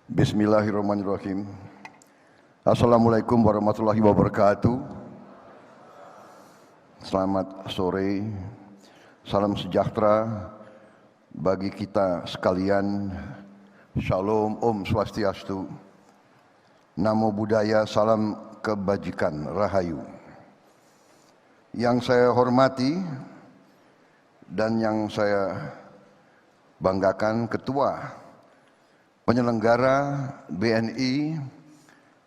Bismillahirrahmanirrahim. Assalamualaikum warahmatullahi wabarakatuh. Selamat sore, salam sejahtera bagi kita sekalian. Shalom, Om Swastiastu, Namo Buddhaya, salam kebajikan, Rahayu. Yang saya hormati dan yang saya banggakan, Ketua Penyelenggara BNI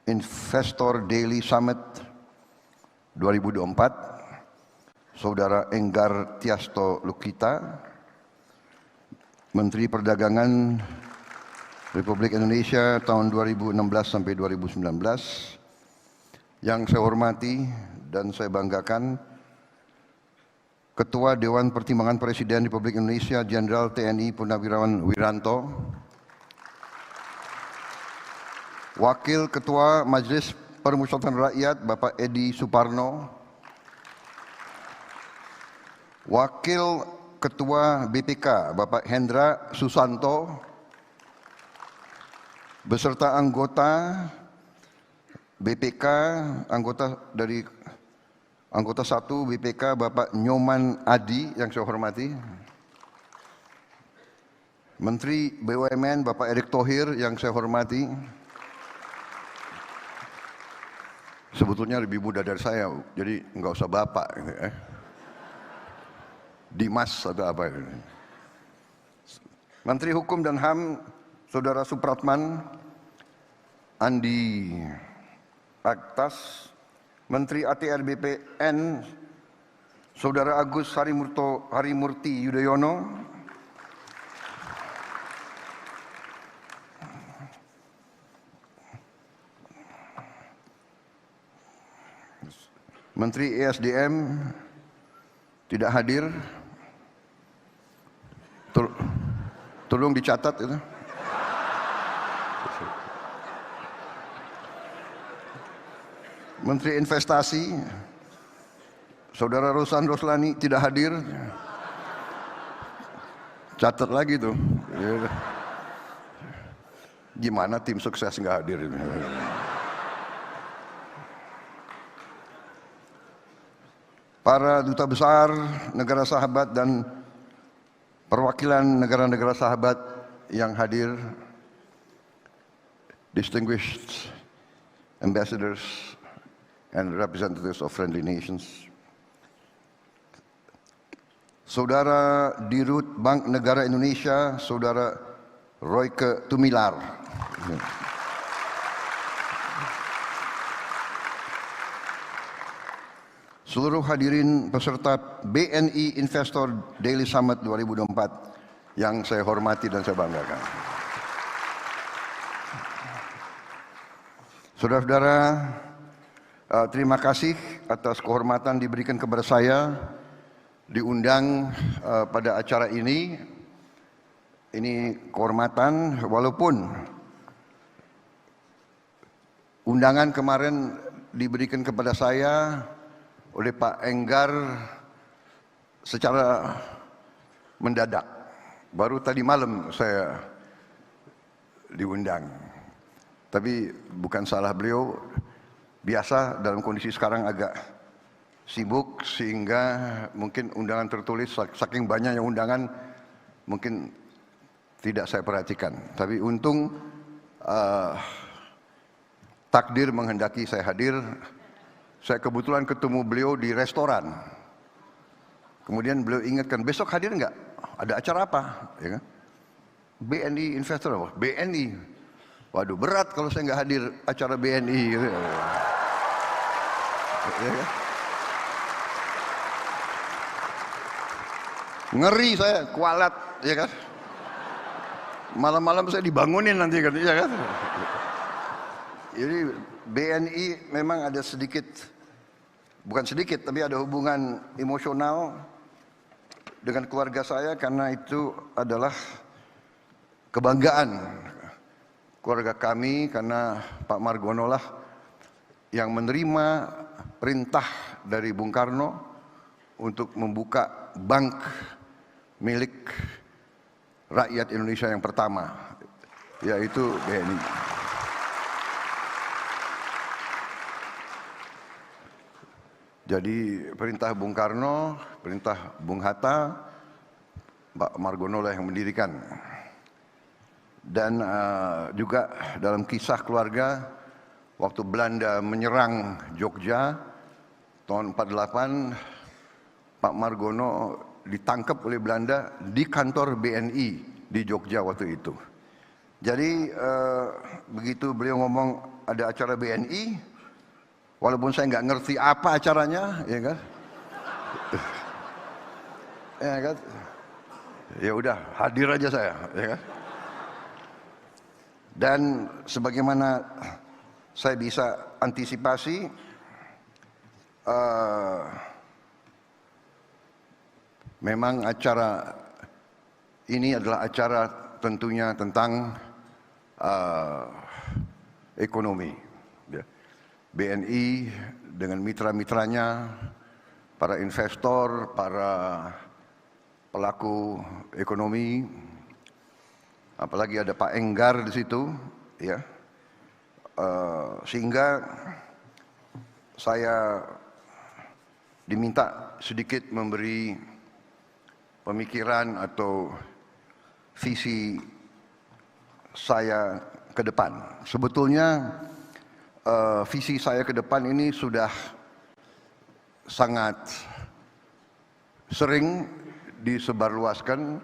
Investor Daily Summit 2024, Saudara Enggar Tiasto Lukita, Menteri Perdagangan Republik Indonesia tahun 2016 sampai 2019, yang saya hormati dan saya banggakan, Ketua Dewan Pertimbangan Presiden Republik Indonesia Jenderal TNI Purnawirawan Wiranto, Wakil Ketua Majelis Permusyawaratan Rakyat Bapak Edi Suparno, Wakil Ketua BPK Bapak Hendra Susanto, beserta anggota BPK, anggota 1 BPK Bapak Nyoman Adi yang saya hormati, Menteri BUMN Bapak Erick Thohir yang saya hormati. Sebetulnya lebih muda dari saya, jadi nggak usah Bapak, Dimas atau apa. Menteri Hukum dan HAM Saudara Supratman Andi Aktas, Menteri ATR BPN Saudara Agus Harimurti Yudhoyono, Menteri ESDM tidak hadir, tolong dicatat itu. Menteri Investasi Saudara Rosan Roslani tidak hadir, catat lagi tuh. Gimana tim sukses nggak hadir ini? Para duta besar negara sahabat dan perwakilan negara-negara sahabat yang hadir, distinguished ambassadors and representatives of friendly nations, Saudara Dirut Bank Negara Indonesia Saudara Royke Tumilar, seluruh hadirin peserta BNI Investor Daily Summit 2024 yang saya hormati dan saya banggakan. Saudara-saudara, terima kasih atas kehormatan diberikan kepada saya diundang pada acara ini. Ini kehormatan, walaupun undangan kemarin diberikan kepada saya oleh Pak Enggar secara mendadak. Baru tadi malam saya diundang. Tapi bukan salah beliau, biasa dalam kondisi sekarang agak sibuk sehingga mungkin undangan tertulis, saking banyaknya undangan mungkin tidak saya perhatikan. Tapi untung takdir menghendaki saya hadir. Saya kebetulan ketemu beliau di restoran. Kemudian beliau ingatkan, besok hadir enggak? Ada acara apa? Ya kan? BNI Investor apa? BNI. Waduh, berat kalau saya enggak hadir acara BNI. Gitu. Ya kan? Ngeri saya, kualat, ya kan? Malam-malam saya dibangunin nanti kan, ya kan? Jadi BNI memang ada sedikit, bukan sedikit, tapi ada hubungan emosional dengan keluarga saya karena itu adalah kebanggaan keluarga kami, karena Pak Margono lah yang menerima perintah dari Bung Karno untuk membuka bank milik rakyat Indonesia yang pertama. yaitu BNI. Jadi perintah Bung Karno, perintah Bung Hatta, Pak Margono lah yang mendirikan. Dan juga dalam kisah keluarga, waktu Belanda menyerang Jogja tahun 48, Pak Margono ditangkap oleh Belanda di kantor BNI di Jogja waktu itu. Jadi begitu beliau ngomong ada acara BNI, walaupun saya nggak ngerti apa acaranya, ya kan? Ya kan? Ya udah, hadir aja saya, ya kan? Dan sebagaimana saya bisa antisipasi, memang acara ini adalah acara tentunya tentang ekonomi. BNI dengan mitra-mitranya, para investor, para pelaku ekonomi, apalagi ada Pak Enggar di situ, ya, sehingga saya diminta sedikit memberi pemikiran atau visi saya ke depan. Sebetulnya visi saya ke depan ini sudah sangat sering disebarluaskan,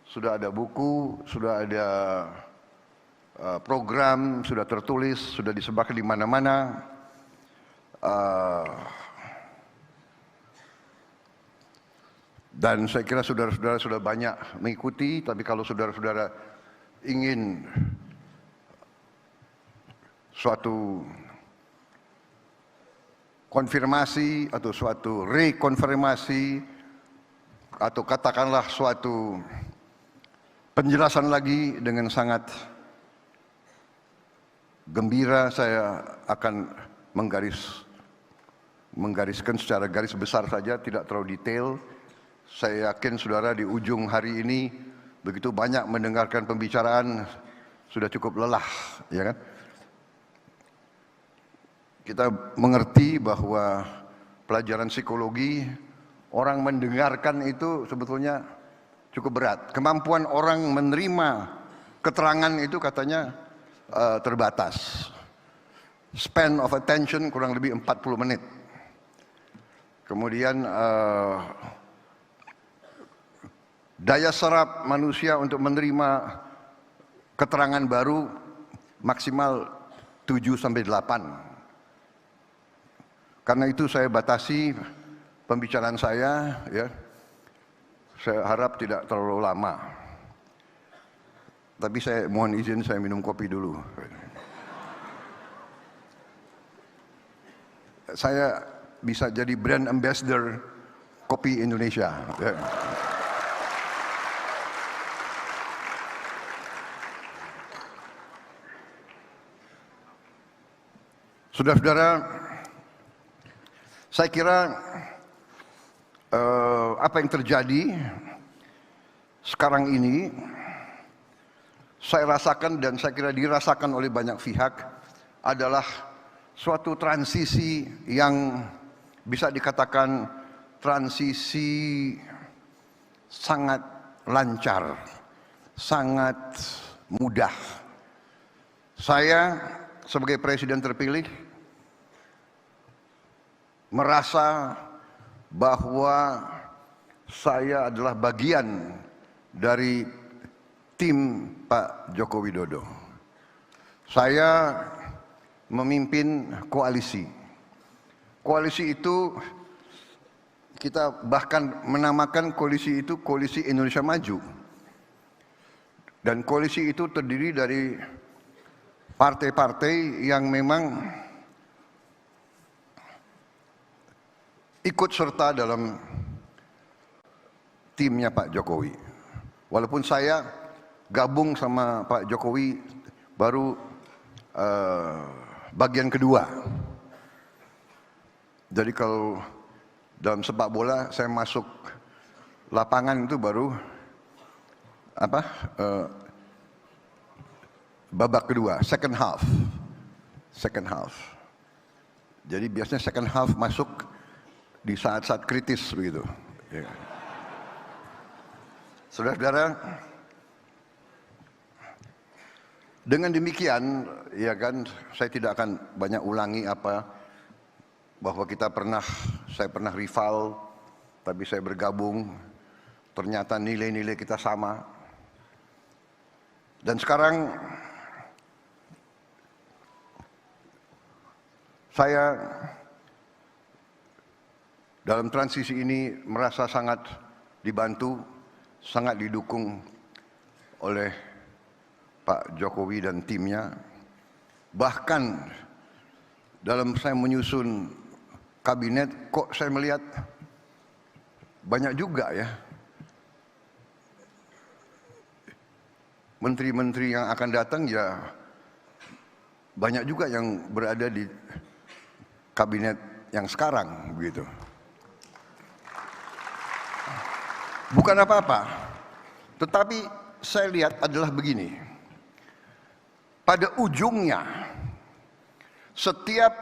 sudah ada buku, sudah ada program, sudah tertulis, sudah disebarkan di mana-mana. Dan saya kira saudara-saudara sudah banyak mengikuti, tapi kalau saudara-saudara ingin suatu konfirmasi atau suatu rekonfirmasi atau katakanlah suatu penjelasan lagi, dengan sangat gembira saya akan menggariskan secara garis besar saja, tidak terlalu detail. Saya yakin saudara di ujung hari ini begitu banyak mendengarkan pembicaraan, sudah cukup lelah, ya kan? Kita mengerti bahwa pelajaran psikologi, orang mendengarkan itu sebetulnya cukup berat. Kemampuan orang menerima keterangan itu katanya terbatas. Span of attention kurang lebih 40 menit. Kemudian daya serap manusia untuk menerima keterangan baru maksimal 7-8. Karena itu saya batasi pembicaraan saya, ya. Saya harap tidak terlalu lama. Tapi saya mohon izin saya minum kopi dulu. Saya bisa jadi brand ambassador kopi Indonesia. Ya. Saudara-saudara, saya kira apa yang terjadi sekarang ini saya rasakan dan saya kira dirasakan oleh banyak pihak adalah suatu transisi yang bisa dikatakan transisi sangat lancar, sangat mudah. Saya sebagai presiden terpilih merasa bahwa saya adalah bagian dari tim Pak Joko Widodo. Saya memimpin koalisi. Koalisi itu kita bahkan menamakan koalisi itu Koalisi Indonesia Maju. Dan koalisi itu terdiri dari partai-partai yang memang ikut serta dalam timnya Pak Jokowi. Walaupun saya gabung sama Pak Jokowi baru bagian kedua. Jadi kalau dalam sepak bola saya masuk lapangan itu baru babak kedua, second half. Second half. Jadi biasanya second half masuk di saat-saat kritis begitu. Ya. Saudara-saudara, dengan demikian, ya kan, saya tidak akan banyak ulangi apa bahwa saya pernah rival, tapi saya bergabung. Ternyata nilai-nilai kita sama. Dan sekarang saya dalam transisi ini merasa sangat dibantu, sangat didukung oleh Pak Jokowi dan timnya. Bahkan dalam saya menyusun kabinet, kok saya melihat banyak juga ya menteri-menteri yang akan datang, ya banyak juga yang berada di kabinet yang sekarang begitu. Bukan apa-apa, tetapi saya lihat adalah begini. Pada ujungnya, setiap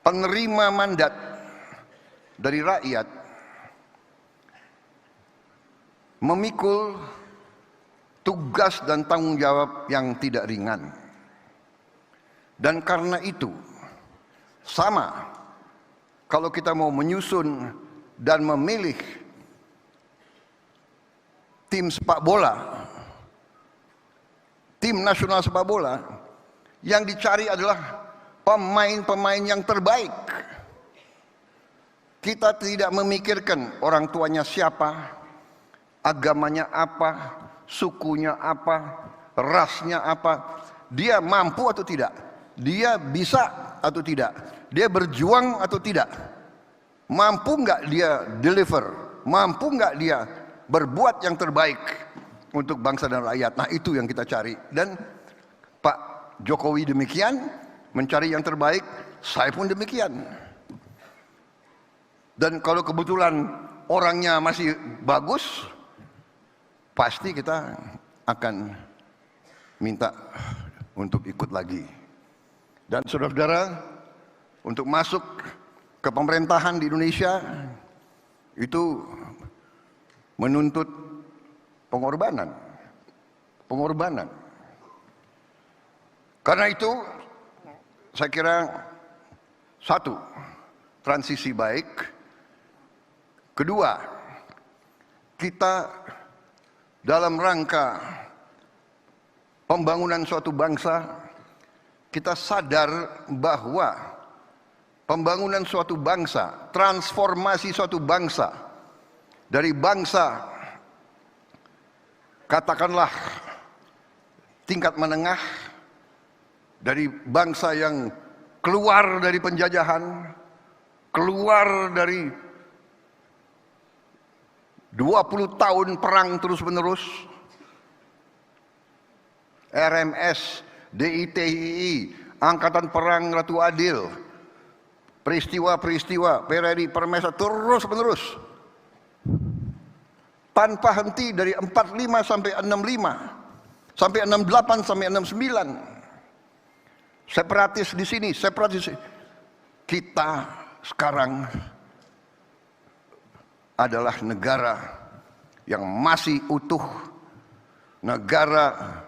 penerima mandat dari rakyat memikul tugas dan tanggung jawab yang tidak ringan. Dan karena itu, sama kalau kita mau menyusun dan memilih tim sepak bola, tim nasional sepak bola, yang dicari adalah pemain-pemain yang terbaik. Kita tidak memikirkan orang tuanya siapa, agamanya apa, sukunya apa, rasnya apa, dia mampu atau tidak, dia bisa atau tidak, dia berjuang atau tidak, mampu nggak dia deliver, mampu nggak dia berbuat yang terbaik untuk bangsa dan rakyat. Nah, itu yang kita cari. Dan Pak Jokowi demikian, mencari yang terbaik, saya pun demikian. Dan kalau kebetulan orangnya masih bagus, pasti kita akan minta untuk ikut lagi. Dan saudara-saudara, untuk masuk ke pemerintahan di Indonesia itu menuntut pengorbanan. Pengorbanan. Karena itu saya kira satu, transisi baik. Kedua, kita dalam rangka pembangunan suatu bangsa, kita sadar bahwa pembangunan suatu bangsa, transformasi suatu bangsa dari bangsa katakanlah tingkat menengah, dari bangsa yang keluar dari penjajahan, keluar dari 20 tahun perang terus-menerus, RMS, DITII, Angkatan Perang Ratu Adil, peristiwa-peristiwa, PRRI, Permesa, terus-menerus. Tanpa henti dari 45 sampai 65, sampai 68, sampai 69. Separatis di sini, separatis. Kita sekarang adalah negara yang masih utuh, negara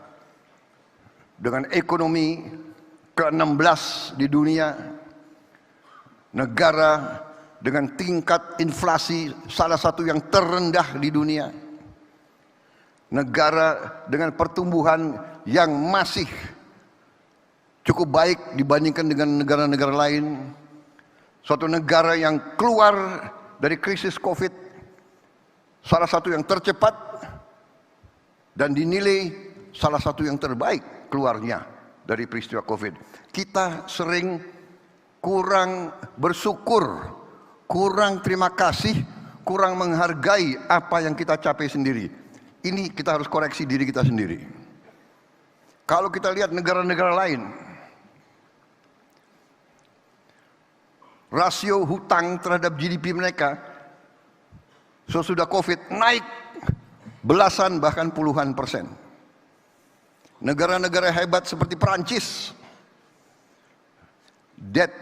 dengan ekonomi ke-16 di dunia, negara dengan tingkat inflasi salah satu yang terendah di dunia, negara dengan pertumbuhan yang masih cukup baik dibandingkan dengan negara-negara lain, suatu negara yang keluar dari krisis COVID, salah satu yang tercepat dan dinilai salah satu yang terbaik keluarnya dari peristiwa COVID. Kita sering kurang bersyukur, kurang terima kasih, kurang menghargai apa yang kita capai sendiri. Ini kita harus koreksi diri kita sendiri. Kalau kita lihat negara-negara lain, rasio hutang terhadap GDP mereka sesudah COVID naik belasan bahkan puluhan persen. Negara-negara hebat seperti Perancis, debt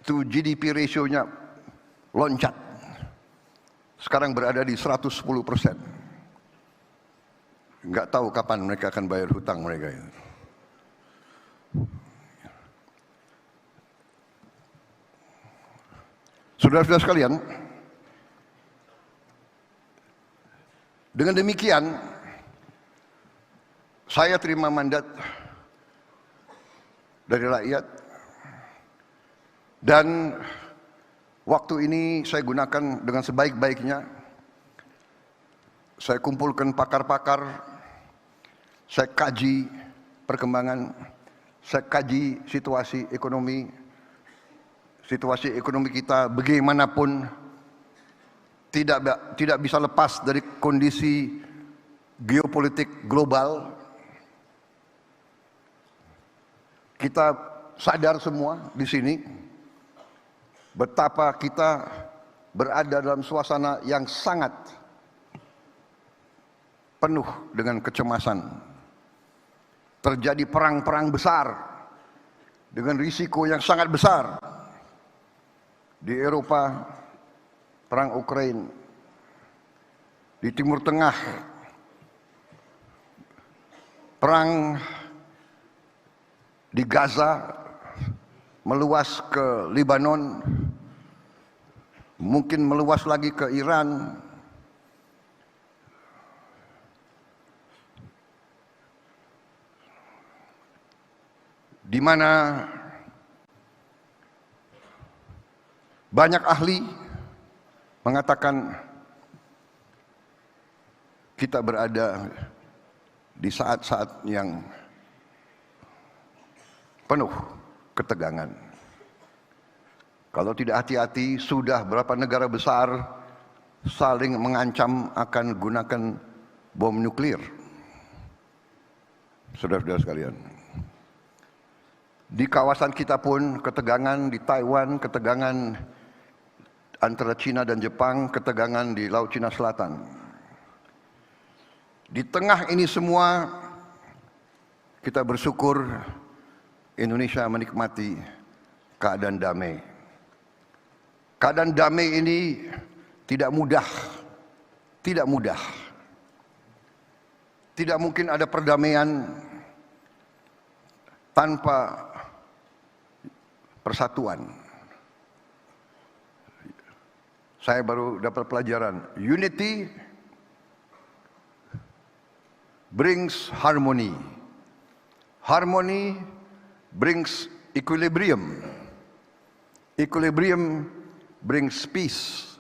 to GDP ratio-nya loncat. Sekarang berada di 110%. Nggak tahu kapan mereka akan bayar hutang mereka itu. Saudara-saudara sekalian, dengan demikian saya terima mandat dari rakyat dan waktu ini saya gunakan dengan sebaik-baiknya. Saya kumpulkan pakar-pakar, saya kaji perkembangan, saya kaji situasi ekonomi kita bagaimanapun tidak bisa lepas dari kondisi geopolitik global. Kita sadar semua di sini betapa kita berada dalam suasana yang sangat penuh dengan kecemasan. Terjadi perang-perang besar dengan risiko yang sangat besar. Di Eropa, perang Ukraina, di Timur Tengah, perang di Gaza, meluas ke Lebanon, mungkin meluas lagi ke Iran. Di mana banyak ahli mengatakan kita berada di saat-saat yang penuh ketegangan. Kalau tidak hati-hati, sudah berapa negara besar saling mengancam akan gunakan bom nuklir. Saudara-saudara sekalian, di kawasan kita pun ketegangan, di Taiwan ketegangan antara Cina dan Jepang, ketegangan di Laut Cina Selatan. Di tengah ini semua kita bersyukur Indonesia menikmati keadaan damai. Keadaan damai ini tidak mudah. Tidak mudah. Tidak mungkin ada perdamaian tanpa persatuan. Saya baru dapat pelajaran, unity brings harmony. Harmony brings equilibrium. Equilibrium brings peace.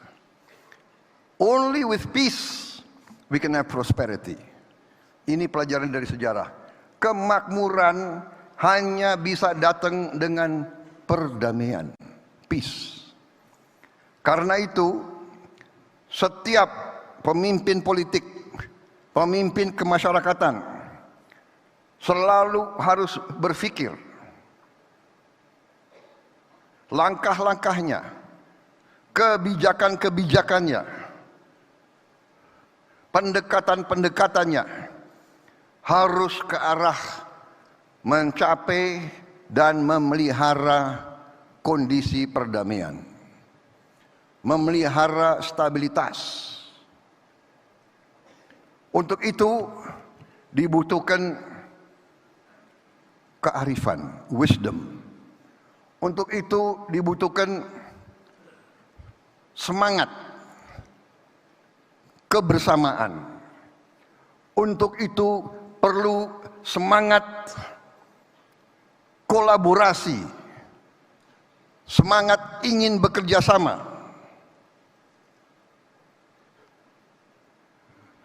Only with peace we can have prosperity. Ini pelajaran dari sejarah. Kemakmuran hanya bisa datang dengan perdamaian, peace. Karena itu, setiap pemimpin politik, pemimpin kemasyarakatan selalu harus berpikir langkah-langkahnya, kebijakan-kebijakannya, pendekatan-pendekatannya harus ke arah mencapai dan memelihara kondisi perdamaian, memelihara stabilitas. Untuk itu dibutuhkan kearifan, wisdom. Untuk itu dibutuhkan semangat, kebersamaan. Untuk itu perlu semangat kolaborasi, semangat ingin bekerja sama.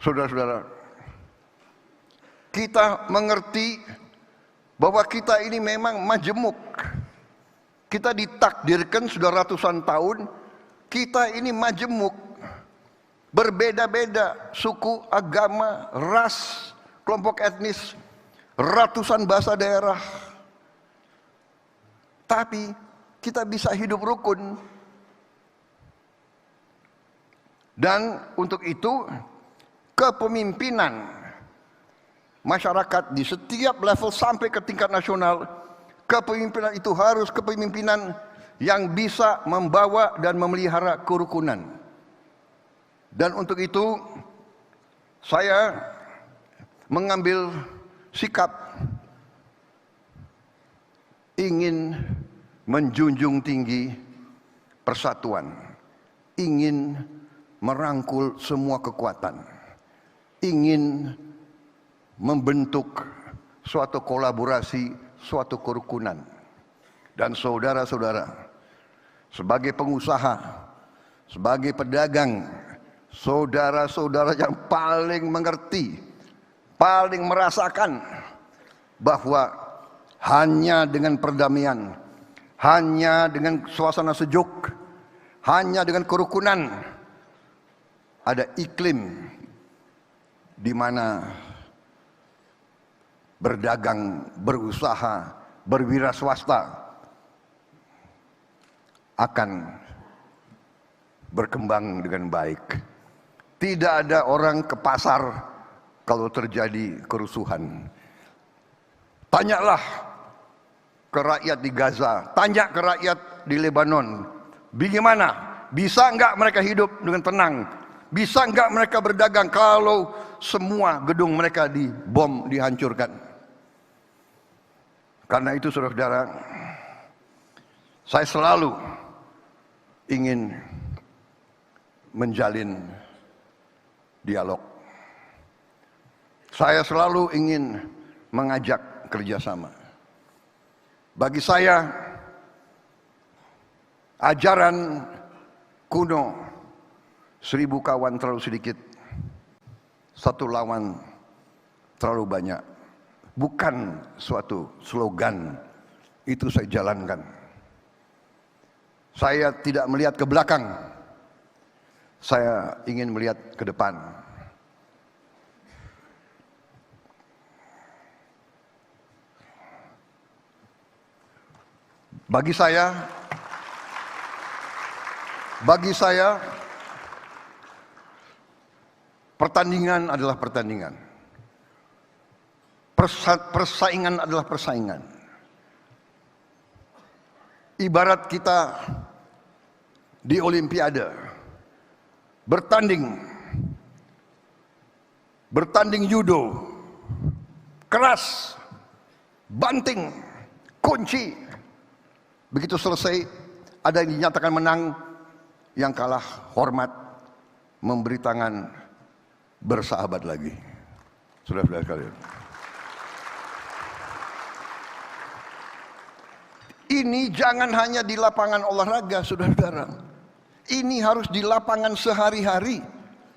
Saudara-saudara, kita mengerti bahwa kita ini memang majemuk. Kita ditakdirkan sudah ratusan tahun, kita ini majemuk. Berbeda-beda suku, agama, ras, kelompok etnis, ratusan bahasa daerah. Tapi kita bisa hidup rukun. Dan untuk itu kepemimpinan masyarakat di setiap level sampai ke tingkat nasional, kepemimpinan itu harus kepemimpinan yang bisa membawa dan memelihara kerukunan. Dan untuk itu saya mengambil sikap ingin menjunjung tinggi persatuan, ingin merangkul semua kekuatan, ingin membentuk suatu kolaborasi, suatu kerukunan. Dan saudara-saudara, sebagai pengusaha, sebagai pedagang, saudara-saudara yang paling mengerti, paling merasakan bahwa hanya dengan perdamaian, hanya dengan suasana sejuk, hanya dengan kerukunan, ada iklim di mana berdagang, berusaha, berwira swasta akan berkembang dengan baik. Tidak ada orang ke pasar kalau terjadi kerusuhan. Tanyalah ke rakyat di Gaza, tanya ke rakyat di Lebanon, bagaimana? Bisa enggak mereka hidup dengan tenang? Bisa enggak mereka berdagang kalau semua gedung mereka dibom, dihancurkan? Karena itu saudara-saudara, saya selalu ingin menjalin dialog. Saya selalu ingin mengajak kerjasama. Bagi saya, ajaran kuno 1000 kawan terlalu sedikit, 1 lawan terlalu banyak, bukan suatu slogan. Itu saya jalankan. Saya tidak melihat ke belakang, saya ingin melihat ke depan. Bagi saya pertandingan adalah pertandingan. Persaingan adalah persaingan. Ibarat kita di Olimpiade bertanding judo, keras, banting, kunci. Begitu selesai, ada yang dinyatakan menang, yang kalah hormat, memberi tangan, bersahabat lagi. Saudara-saudara sekalian, ini jangan hanya di lapangan olahraga, saudara-saudara. Ini harus di lapangan sehari-hari.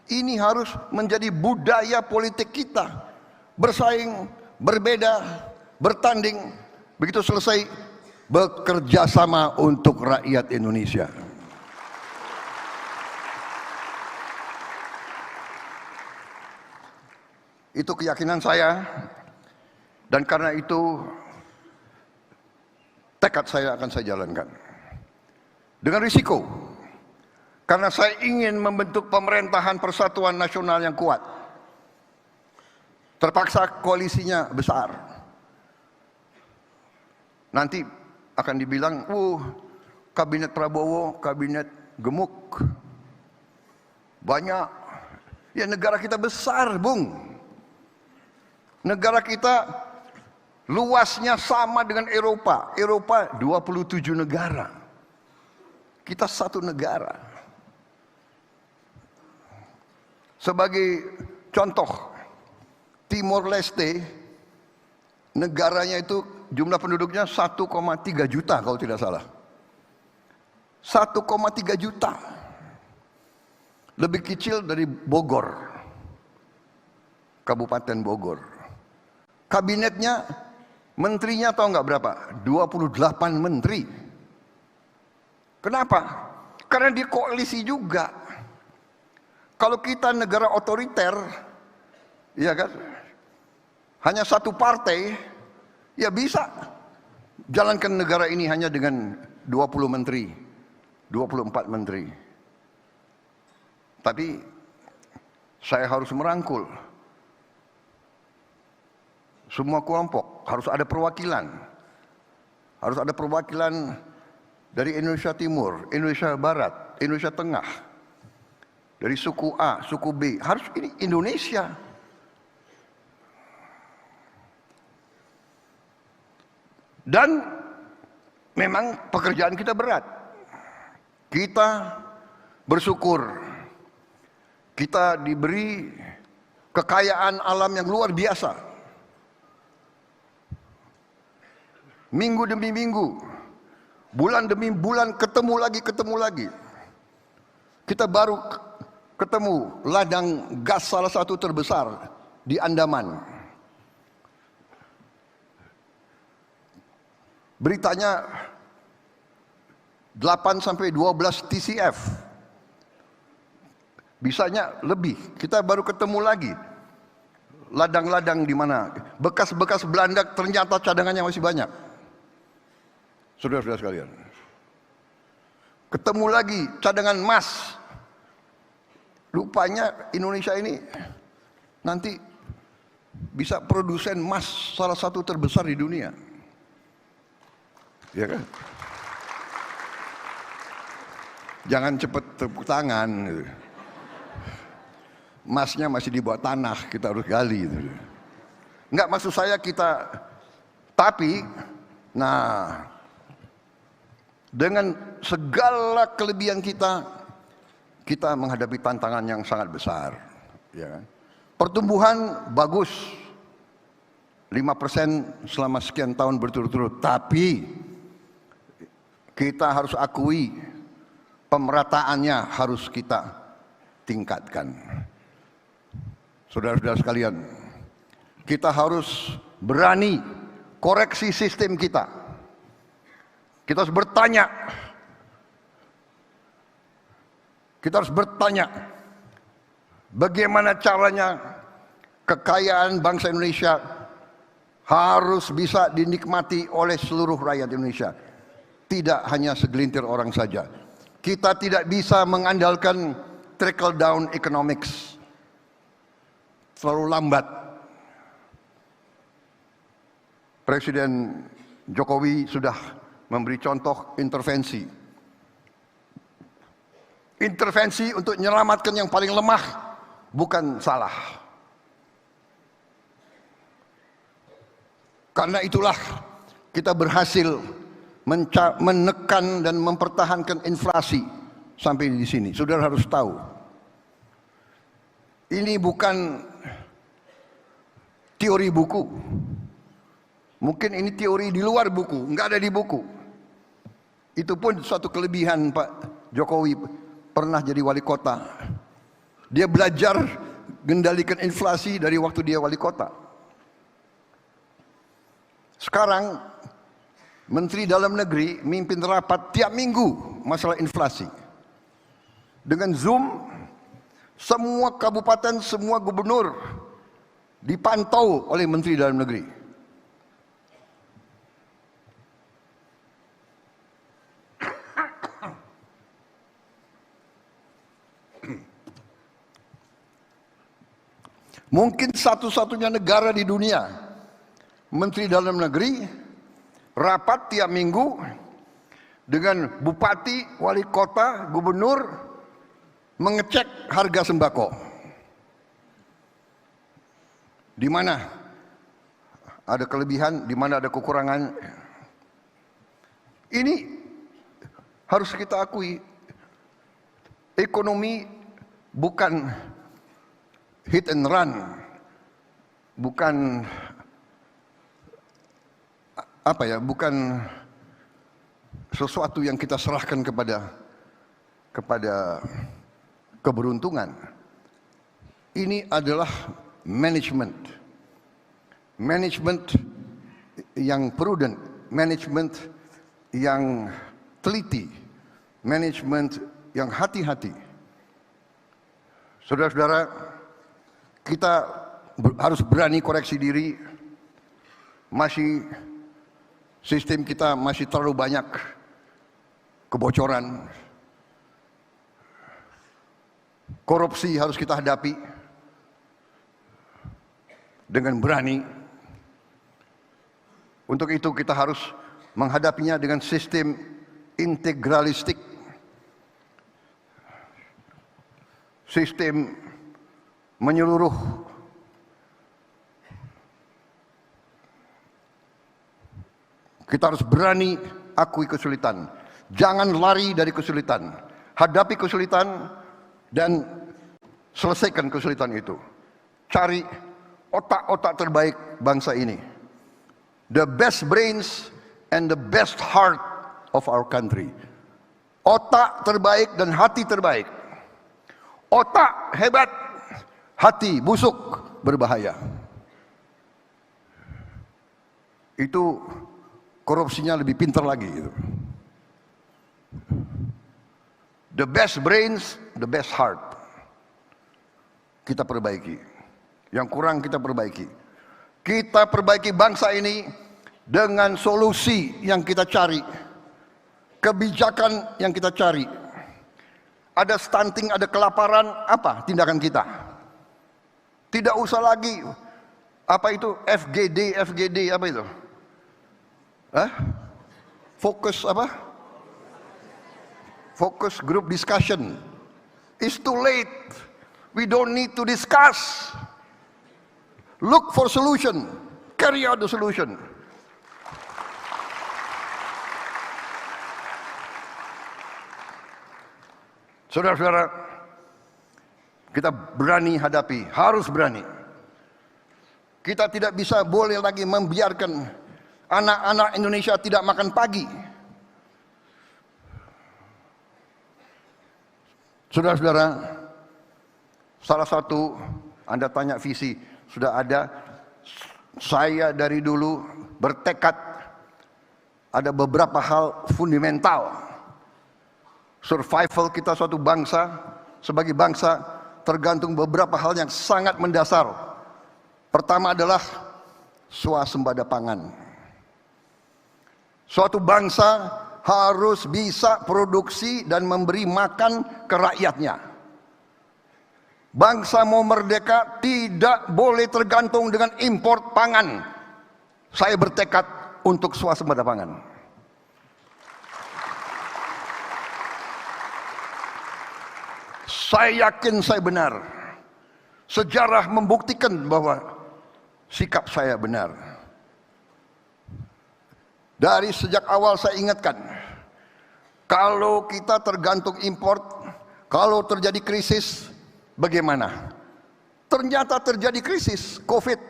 Ini harus menjadi budaya politik kita. Bersaing, berbeda, bertanding. Begitu selesai, bekerja sama untuk rakyat Indonesia. Itu keyakinan saya, dan karena itu tekad saya akan saya jalankan dengan risiko, karena saya ingin membentuk pemerintahan persatuan nasional yang kuat. Terpaksa koalisinya besar. Nanti akan dibilang, kabinet Prabowo, kabinet gemuk, banyak. Ya, negara kita besar, Bung. Negara kita luasnya sama dengan Eropa. Eropa 27 negara. Kita 1 negara. Sebagai contoh, Timor Leste, negaranya itu jumlah penduduknya 1,3 juta kalau tidak salah. 1,3 juta. Lebih kecil dari Bogor, Kabupaten Bogor. Kabinetnya, menterinya tahu nggak berapa? 28 menteri. Kenapa? Karena di koalisi juga. Kalau kita negara otoriter, ya kan, hanya 1 partai, ya bisa jalankan negara ini hanya dengan 20 menteri, 24 menteri. Tapi saya harus merangkul semua kelompok, harus ada perwakilan. Harus ada perwakilan dari Indonesia Timur, Indonesia Barat, Indonesia Tengah, dari suku A, suku B. Harus ini Indonesia. Dan memang pekerjaan kita berat. Kita bersyukur kita diberi kekayaan alam yang luar biasa. Minggu demi minggu, bulan demi bulan, ketemu lagi. Kita baru ketemu ladang gas salah satu terbesar di Andaman. Beritanya 8 sampai 12 TCF. Bisanya lebih. Kita baru ketemu lagi ladang-ladang di mana bekas-bekas Belanda, ternyata cadangannya masih banyak. Saudara-saudara sekalian, ketemu lagi cadangan emas. Rupanya Indonesia ini nanti bisa produsen emas salah satu terbesar di dunia. Ya kan? Jangan cepat tepuk tangan. Emasnya masih di bawah tanah, kita harus gali. Enggak, maksud saya kita, tapi, nah, dengan segala kelebihan kita menghadapi tantangan yang sangat besar. Ya kan? Pertumbuhan bagus, 5% selama sekian tahun berturut-turut, tapi kita harus akui pemerataannya harus kita tingkatkan. Saudara-saudara sekalian, kita harus berani koreksi sistem kita. Kita harus bertanya. Kita harus bertanya bagaimana caranya kekayaan bangsa Indonesia harus bisa dinikmati oleh seluruh rakyat Indonesia. Tidak hanya segelintir orang saja. Kita tidak bisa mengandalkan trickle down economics. Terlalu lambat. Presiden Jokowi sudah memberi contoh intervensi. Intervensi untuk menyelamatkan yang paling lemah bukan salah. Karena itulah kita berhasil menekan dan mempertahankan inflasi sampai di sini. Saudara harus tahu, ini bukan teori buku. Mungkin ini teori di luar buku, nggak ada di buku. Itu pun suatu kelebihan Pak Jokowi, pernah jadi wali kota. Dia belajar mengendalikan inflasi dari waktu dia wali kota. Sekarang Menteri Dalam Negeri mimpin rapat tiap minggu masalah inflasi. Dengan Zoom, semua kabupaten, semua gubernur dipantau oleh Menteri Dalam Negeri. Mungkin satu-satunya negara di dunia, Menteri Dalam Negeri rapat tiap minggu dengan bupati, wali kota, gubernur mengecek harga sembako. Di mana ada kelebihan, di mana ada kekurangan. Ini harus kita akui, ekonomi bukan hit and run, bukan bukan sesuatu yang kita serahkan kepada keberuntungan. Ini adalah manajemen yang prudent, manajemen yang teliti, manajemen yang hati-hati. Saudara-saudara, kita harus berani koreksi diri. Sistem kita masih terlalu banyak kebocoran. Korupsi harus kita hadapi dengan berani. Untuk itu kita harus menghadapinya dengan sistem integralistik, sistem menyeluruh. Kita harus berani akui kesulitan, jangan lari dari kesulitan, hadapi kesulitan dan selesaikan kesulitan itu. Cari otak-otak terbaik bangsa ini, the best brains and the best heart of our country. Otak terbaik dan hati terbaik. Otak hebat, hati busuk, berbahaya. Itu korupsinya lebih pintar lagi gitu. The best brains, the best heart. Kita perbaiki. Yang kurang kita perbaiki. Kita perbaiki bangsa ini dengan solusi yang kita cari. Kebijakan yang kita cari. Ada stunting, ada kelaparan, apa tindakan kita? Tidak usah lagi apa itu FGD apa itu? Fokus apa? Focus group discussion. It's too late. We don't need to discuss. Look for solution. Carry out the solution. Saudara-saudara, kita berani hadapi, harus berani. Kita tidak bisa boleh lagi membiarkan anak-anak Indonesia tidak makan pagi. Saudara-saudara, salah satu, Anda tanya visi, sudah ada. Saya dari dulu bertekad ada beberapa hal fundamental. Survival kita suatu bangsa, sebagai bangsa, tergantung beberapa hal yang sangat mendasar. Pertama adalah swasembada pangan. Suatu bangsa harus bisa produksi dan memberi makan ke rakyatnya. Bangsa mau merdeka tidak boleh tergantung dengan impor pangan. Saya bertekad untuk swasembada pangan. Saya yakin saya benar. Sejarah membuktikan bahwa sikap saya benar. Dari sejak awal saya ingatkan, kalau kita tergantung import, kalau terjadi krisis, bagaimana? Ternyata terjadi krisis COVID.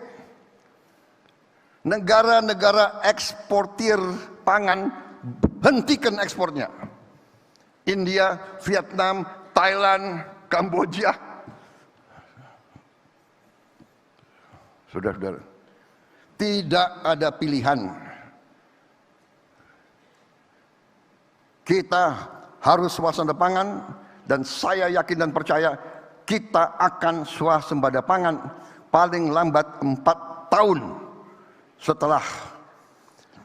Negara-negara eksportir pangan hentikan ekspornya. India, Vietnam, Thailand, Kamboja. Saudara-saudara, tidak ada pilihan. Kita harus swasembada pangan, dan saya yakin dan percaya kita akan swasembada pangan paling lambat 4 tahun setelah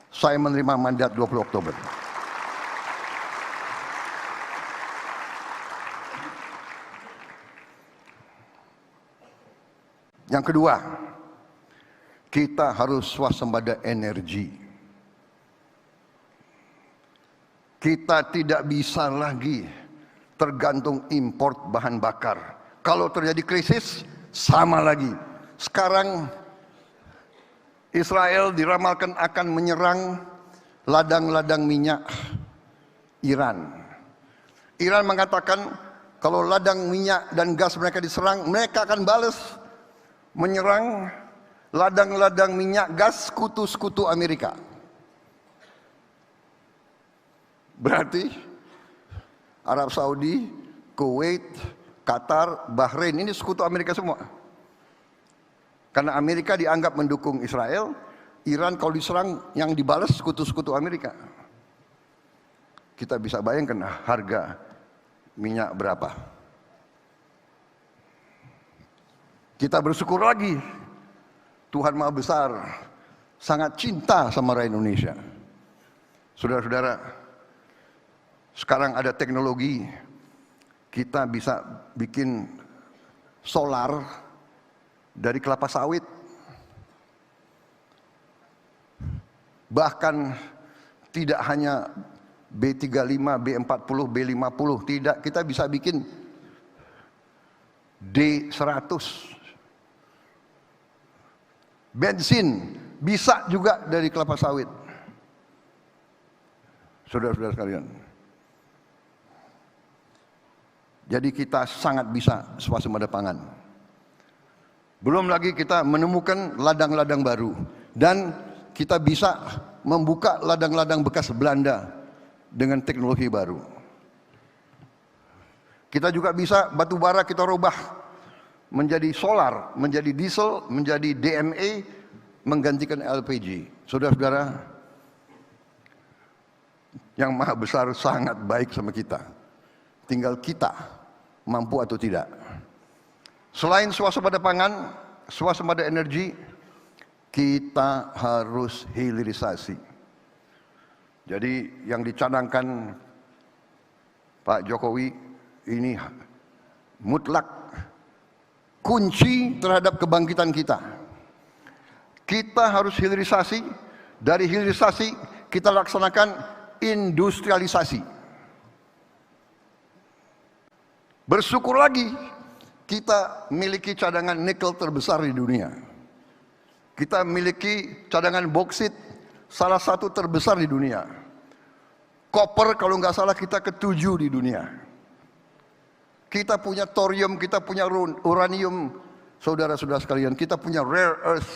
saya menerima mandat 20 Oktober. Yang kedua, kita harus swasembada energi. Kita tidak bisa lagi tergantung import bahan bakar. Kalau terjadi krisis, sama lagi. Sekarang Israel diramalkan akan menyerang ladang-ladang minyak Iran. Iran mengatakan kalau ladang minyak dan gas mereka diserang, mereka akan balas menyerang ladang-ladang minyak gas sekutu-sekutu Amerika. Berarti Arab Saudi, Kuwait, Qatar, Bahrain ini sekutu Amerika semua. Karena Amerika dianggap mendukung Israel, Iran kalau diserang yang dibalas sekutu-sekutu Amerika. Kita bisa bayangkan harga minyak berapa. Kita bersyukur lagi, Tuhan Maha Besar sangat cinta sama rakyat Indonesia. Saudara-saudara, sekarang ada teknologi, kita bisa bikin solar dari kelapa sawit. Bahkan tidak hanya B35, B40, B50, tidak, kita bisa bikin D100. Bensin bisa juga dari kelapa sawit. Saudara-saudara sekalian. Jadi kita sangat bisa swasembada pangan. Belum lagi kita menemukan ladang-ladang baru. Dan kita bisa membuka ladang-ladang bekas Belanda dengan teknologi baru. Kita juga bisa batu bara kita rubah menjadi solar, menjadi diesel, menjadi DME, menggantikan LPG. Saudara-saudara, yang Maha Besar sangat baik sama kita. Tinggal kita mampu atau tidak. Selain swasembada pangan, swasembada energi, kita harus hilirisasi. Jadi yang dicanangkan Pak Jokowi ini mutlak kunci terhadap kebangkitan kita. Kita harus hilirisasi, dari hilirisasi kita laksanakan industrialisasi. Bersyukur lagi kita miliki cadangan nikel terbesar di dunia. Kita miliki cadangan boksit salah satu terbesar di dunia. Koper kalau nggak salah kita ketujuh di dunia. Kita punya thorium, kita punya uranium, saudara-saudara sekalian, kita punya rare earth.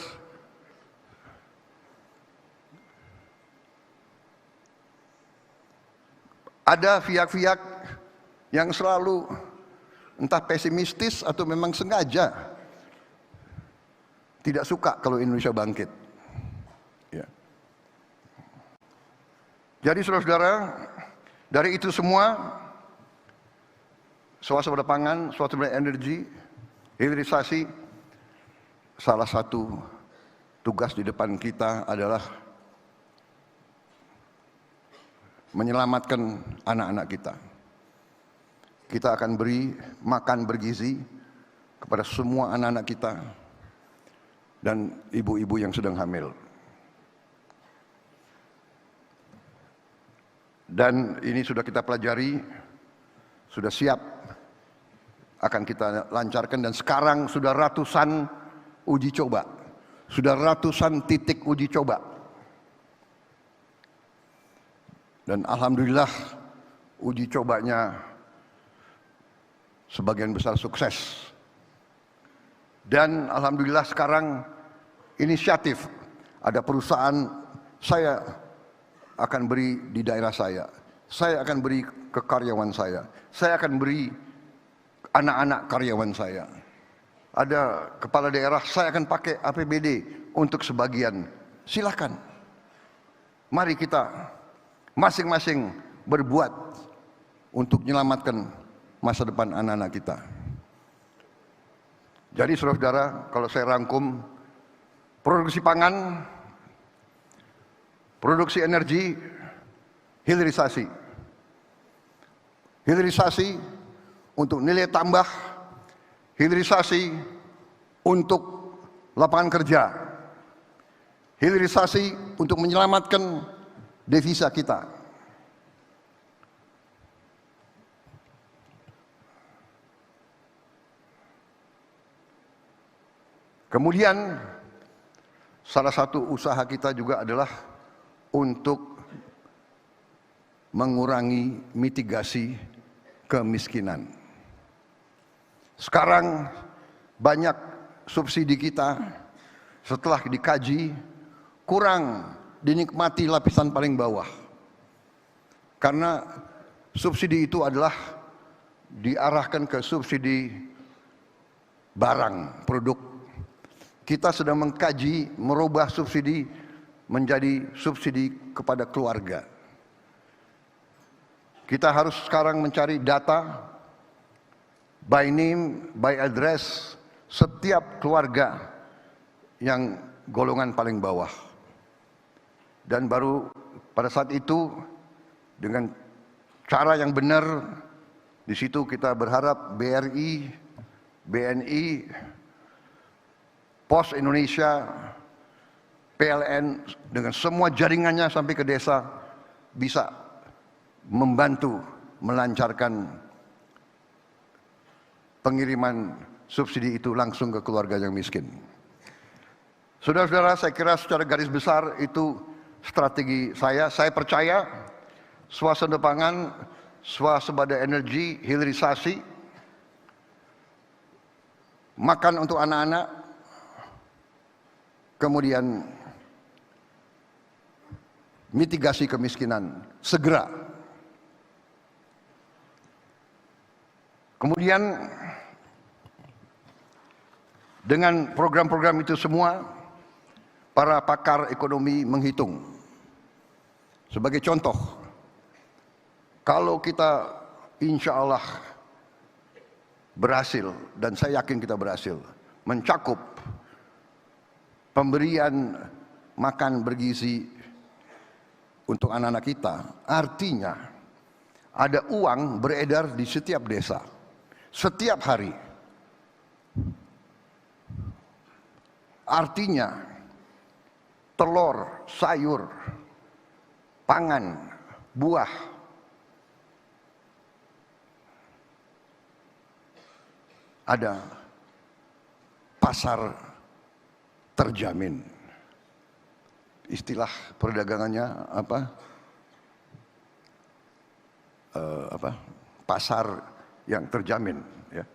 Ada pihak-pihak yang selalu entah pesimistis atau memang sengaja tidak suka kalau Indonesia bangkit. Ya. Jadi saudara-saudara, dari itu semua, swasembada pangan, swasembada energi, hilirisasi, salah satu tugas di depan kita adalah menyelamatkan anak-anak kita. Kita akan beri makan bergizi kepada semua anak-anak kita dan ibu-ibu yang sedang hamil. Dan ini sudah kita pelajari, sudah siap, akan kita lancarkan, dan sekarang sudah ratusan uji coba, sudah ratusan titik uji coba. Dan alhamdulillah uji cobanya sebagian besar sukses. Dan alhamdulillah sekarang inisiatif, ada perusahaan saya akan beri di daerah saya akan beri ke karyawan saya akan beri anak-anak karyawan saya. Ada kepala daerah, saya akan pakai APBD untuk sebagian. Silakan. Mari kita masing-masing berbuat untuk menyelamatkan masa depan anak-anak kita. Jadi saudara-saudara, kalau saya rangkum, produksi pangan, produksi energi, hilirisasi. Hilirisasi untuk nilai tambah, hilirisasi untuk lapangan kerja, hilirisasi untuk menyelamatkan devisa kita. Kemudian salah satu usaha kita juga adalah untuk mengurangi mitigasi kemiskinan. Sekarang banyak subsidi kita setelah dikaji kurang dinikmati lapisan paling bawah. Karena subsidi itu adalah diarahkan ke subsidi barang, produk. Kita sedang mengkaji merubah subsidi menjadi subsidi kepada keluarga. Kita harus sekarang mencari data by name, by address setiap keluarga yang golongan paling bawah. Dan baru pada saat itu dengan cara yang benar, di situ kita berharap BRI, BNI, Pos Indonesia, PLN dengan semua jaringannya sampai ke desa bisa membantu melancarkan pengiriman subsidi itu langsung ke keluarga yang miskin. Saudara-saudara, saya kira secara garis besar itu strategi saya. Saya percaya swasembada pangan, swasembada energi, hilirisasi, makan untuk anak-anak, kemudian mitigasi kemiskinan segera. Kemudian dengan program-program itu semua, para pakar ekonomi menghitung. Sebagai contoh, kalau kita insya Allah berhasil, dan saya yakin kita berhasil, mencakup pemberian makan bergizi untuk anak-anak kita, artinya ada uang beredar di setiap desa, setiap hari. Artinya telur, sayur, pangan, buah, ada pasar terjamin. Istilah perdagangannya apa? Pasar yang terjamin. Ya.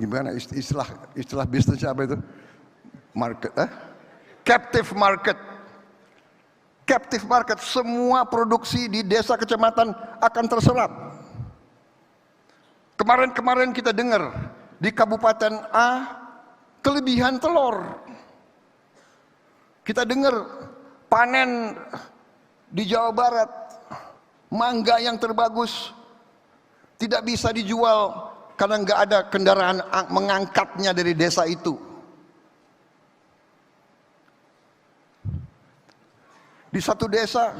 Gimana istilah bisnisnya apa itu? Market, captive market. Captive market, semua produksi di desa kecamatan akan terserap. Kemarin kita dengar di Kabupaten A kelebihan telur. Kita dengar panen di Jawa Barat, mangga yang terbagus tidak bisa dijual karena nggak ada kendaraan mengangkatnya dari desa itu. Di satu desa,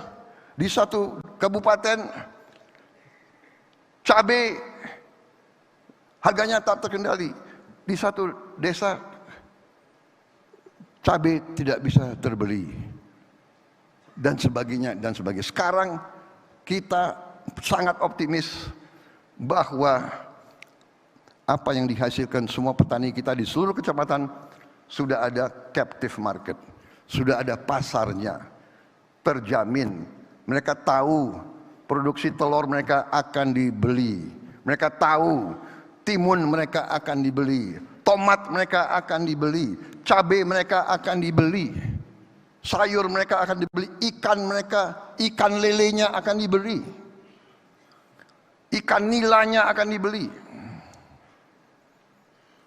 di satu kabupaten, cabai harganya tak terkendali. Di satu desa, cabai tidak bisa terbeli. Dan sebagainya, dan sebagainya. Sekarang kita sangat optimis bahwa apa yang dihasilkan semua petani kita di seluruh kecamatan sudah ada captive market. Sudah ada pasarnya. Terjamin, mereka tahu produksi telur mereka akan dibeli, mereka tahu timun mereka akan dibeli, tomat mereka akan dibeli, cabai mereka akan dibeli, sayur mereka akan dibeli, ikan lelenya akan dibeli, ikan nilanya akan dibeli.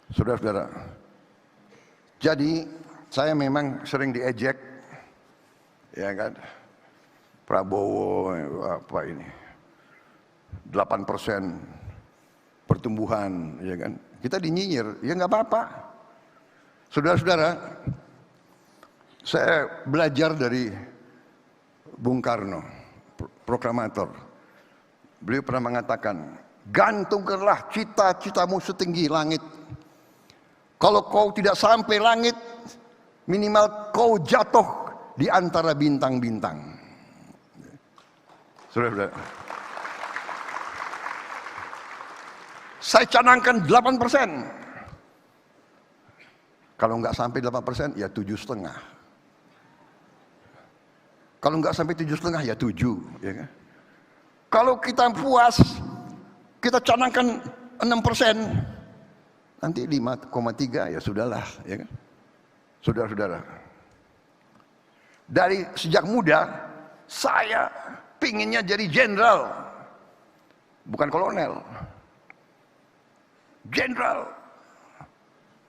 Saudara-saudara, jadi saya memang sering diejek, ya kan, Prabowo apa ini 8% pertumbuhan, ya kan, kita dinyinyir, ya nggak apa-apa. Saudara-saudara, saya belajar dari Bung Karno, proklamator. Beliau pernah mengatakan, gantungkanlah cita-citamu setinggi langit. Kalau kau tidak sampai langit, minimal kau jatuh di antara bintang-bintang. Saudara-saudara, saya canangkan 8%. Kalau nggak sampai 8%, ya 7,5. Kalau nggak sampai 7,5, ya 7. Ya kan? Kalau kita puas, kita canangkan 6%, nanti 5,3, ya sudahlah. Ya kan? Saudara-saudara, dari sejak muda saya pinginnya jadi jenderal, bukan kolonel. Jenderal,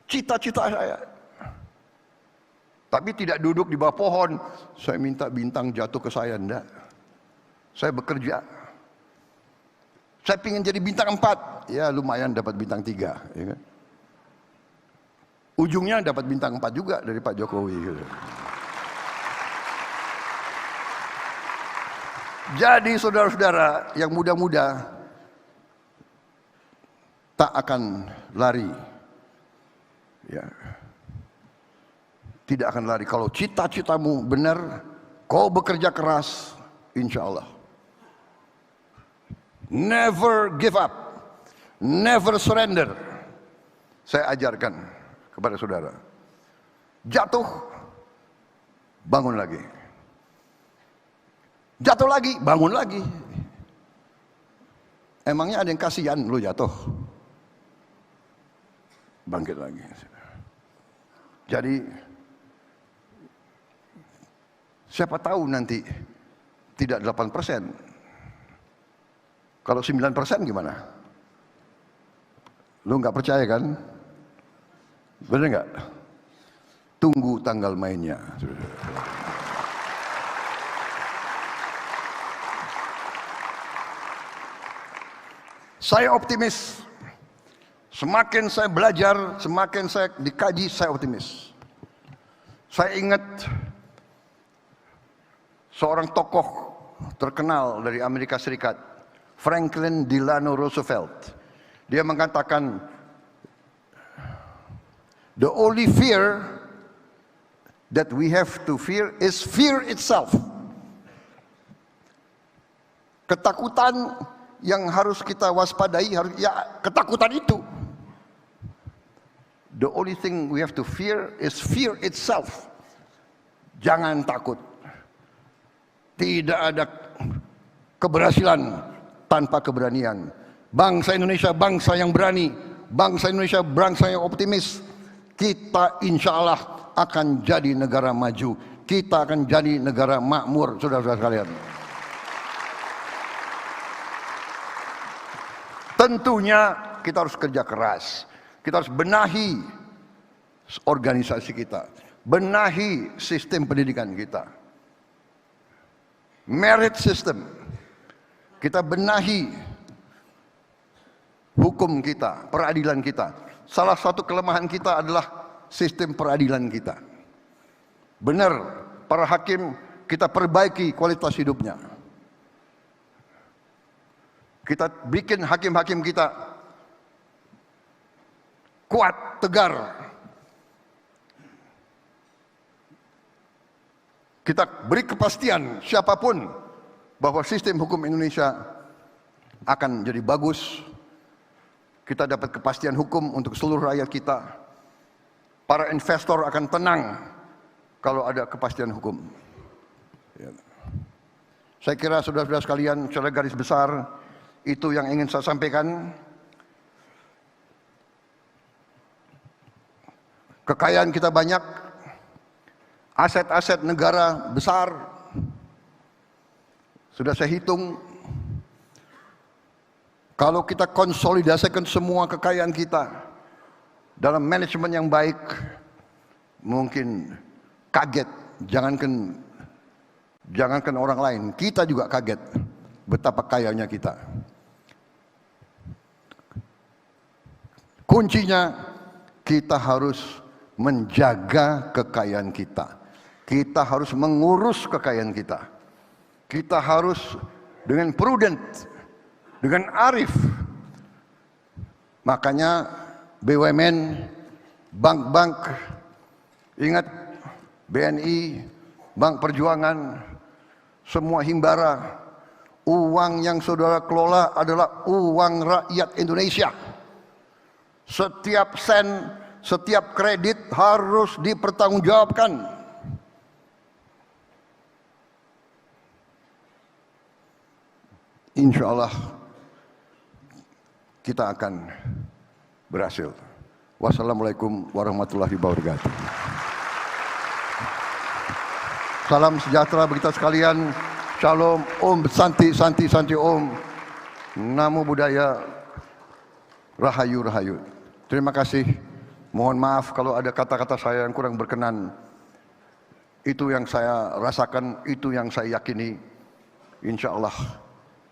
cita-cita saya. Tapi tidak duduk di bawah pohon, saya minta bintang jatuh ke saya, enggak. Saya bekerja. Saya pingin jadi bintang 4, ya lumayan dapat bintang 3. Ya kan? Ujungnya dapat bintang 4 juga dari Pak Jokowi. Gitu. Jadi saudara-saudara yang muda-muda tak akan lari. Ya. tidak akan lari. Kalau cita-citamu benar, kau bekerja keras, insya Allah. Never give up, never surrender. Saya ajarkan kepada saudara. Jatuh, bangun lagi. Jatuh lagi, bangun lagi. Emangnya ada yang kasihan lu jatuh? Bangkit lagi. Jadi siapa tahu nanti tidak 8%. Kalau 9% gimana? Lu nggak percaya kan? Bener nggak? Tunggu tanggal mainnya. Saya optimis. Semakin saya belajar, semakin saya dikaji, saya optimis. Saya ingat seorang tokoh terkenal dari Amerika Serikat, Franklin Delano Roosevelt. Dia mengatakan, the only fear that we have to fear is fear itself. Ketakutan yang harus kita waspadai, ya ketakutan itu. The only thing we have to fear is fear itself. Jangan takut. Tidak ada keberhasilan tanpa keberanian. Bangsa Indonesia bangsa yang berani. Bangsa Indonesia bangsa yang optimis. Kita insya Allah akan jadi negara maju. Kita akan jadi negara makmur, saudara-saudara sekalian. Tentunya kita harus kerja keras. Kita harus benahi organisasi kita, benahi sistem pendidikan kita, merit system. Kita benahi hukum kita, peradilan kita. Salah satu kelemahan kita adalah sistem peradilan kita. Benar, para hakim kita perbaiki kualitas hidupnya. Kita bikin hakim-hakim kita kuat, tegar. Kita beri kepastian siapapun bahwa sistem hukum Indonesia akan jadi bagus. Kita dapat kepastian hukum untuk seluruh rakyat kita. Para investor akan tenang kalau ada kepastian hukum. Saya kira saudara-saudara sekalian, secara garis besar itu yang ingin saya sampaikan. Kekayaan kita banyak, aset-aset negara besar. Sudah saya hitung, kalau kita konsolidasikan semua kekayaan kita dalam manajemen yang baik, mungkin kaget, jangankan orang lain, kita juga kaget betapa kayanya kita. Kuncinya kita harus menjaga kekayaan kita. Kita harus mengurus kekayaan kita. Kita harus dengan prudent, dengan arif. Makanya BUMN, bank-bank, ingat BNI, Bank Perjuangan, semua himbara, uang yang saudara kelola adalah uang rakyat Indonesia. Setiap sen, setiap kredit harus dipertanggungjawabkan. Insya Allah kita akan berhasil. Wassalamualaikum warahmatullahi wabarakatuh. Salam sejahtera bagi kita sekalian. Shalom, Om, Santi, Santi, Santi, Om. Namo Buddhaya, Rahayu, Rahayu. Terima kasih. Mohon maaf kalau ada kata-kata saya yang kurang berkenan. Itu yang saya rasakan, itu yang saya yakini. Insya Allah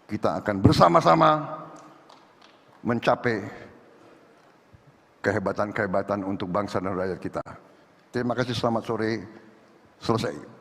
kita akan bersama-sama mencapai kehebatan-kehebatan untuk bangsa dan rakyat kita. Terima kasih, selamat sore. Selesai.